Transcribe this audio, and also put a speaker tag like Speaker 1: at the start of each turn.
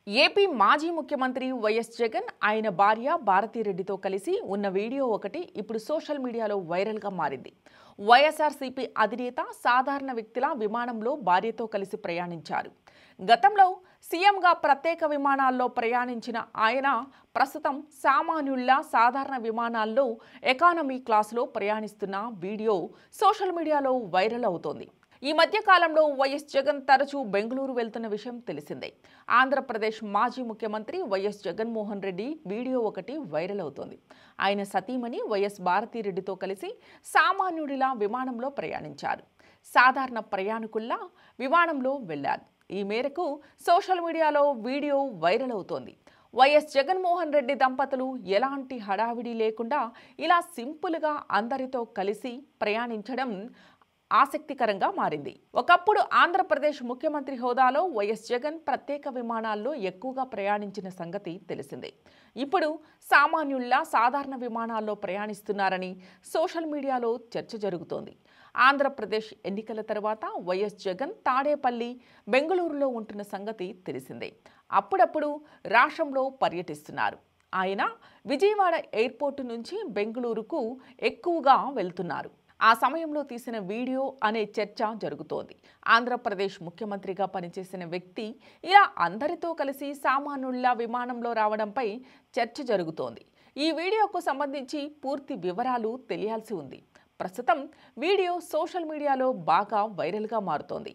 Speaker 1: AP మాజీ ముఖ్యమంత్రి YS Jagan ఆయన భార్య భారతిరెడ్డితో కలిసి ఉన్న వీడియో ఒకటి ఇప్పుడు సోషల్ మీడియాలో వైరల్గా మారింది. వైఎస్ఆర్సీపీ అధినేత సాధారణ వ్యక్తిలా విమానంలో భార్యతో కలిసి ప్రయాణించారు. గతంలో సీఎంగా ప్రత్యేక విమానాల్లో ప్రయాణించిన ఆయన ప్రస్తుతం సామాన్యుల్లా సాధారణ విమానాల్లో ఎకానమీ క్లాసులో ప్రయాణిస్తున్న వీడియో సోషల్ మీడియాలో వైరల్ అవుతోంది. ఈ మధ్య కాలంలో వైఎస్ జగన్ తరచూ బెంగళూరు వెళ్తున్న విషయం తెలిసిందే. ఆంధ్రప్రదేశ్ మాజీ ముఖ్యమంత్రి వైఎస్ జగన్మోహన్ రెడ్డి వీడియో ఒకటి వైరల్ అవుతోంది. ఆయన సతీమణి వైఎస్ భారతిరెడ్డితో కలిసి సామాన్యుడిలా విమానంలో ప్రయాణించారు. సాధారణ ప్రయాణికుల్లా విమానంలో వెళ్లారు. ఈ మేరకు సోషల్ మీడియాలో వీడియో వైరల్ అవుతోంది. వైఎస్ జగన్మోహన్ రెడ్డి దంపతులు ఎలాంటి హడావిడి లేకుండా ఇలా సింపుల్గా అందరితో కలిసి ప్రయాణించడం ఆసక్తికరంగా మారింది. ఒకప్పుడు ఆంధ్రప్రదేశ్ ముఖ్యమంత్రి హోదాలో వైఎస్ జగన్ ప్రత్యేక విమానాల్లో ఎక్కువగా ప్రయాణించిన సంగతి తెలిసిందే. ఇప్పుడు సామాన్యుల్లా సాధారణ విమానాల్లో ప్రయాణిస్తున్నారని సోషల్ మీడియాలో చర్చ జరుగుతోంది. ఆంధ్రప్రదేశ్ ఎన్నికల తర్వాత వైఎస్ జగన్ తాడేపల్లి, బెంగళూరులో ఉంటున్న సంగతి తెలిసిందే. అప్పుడప్పుడు రాష్ట్రంలో పర్యటిస్తున్నారు. ఆయన విజయవాడ ఎయిర్పోర్టు నుంచి బెంగళూరుకు ఎక్కువగా వెళ్తున్నారు. ఆ సమయంలో తీసిన వీడియో అనే చర్చ జరుగుతోంది. ఆంధ్రప్రదేశ్ ముఖ్యమంత్రిగా పనిచేసిన వ్యక్తి ఇలా అందరితో కలిసి సామాన్యుల్లా విమానంలో రావడంపై చర్చ జరుగుతోంది. ఈ వీడియోకు సంబంధించి పూర్తి వివరాలు తెలియాల్సి ఉంది. ప్రస్తుతం వీడియో సోషల్ మీడియాలో బాగా వైరల్గా మారుతోంది.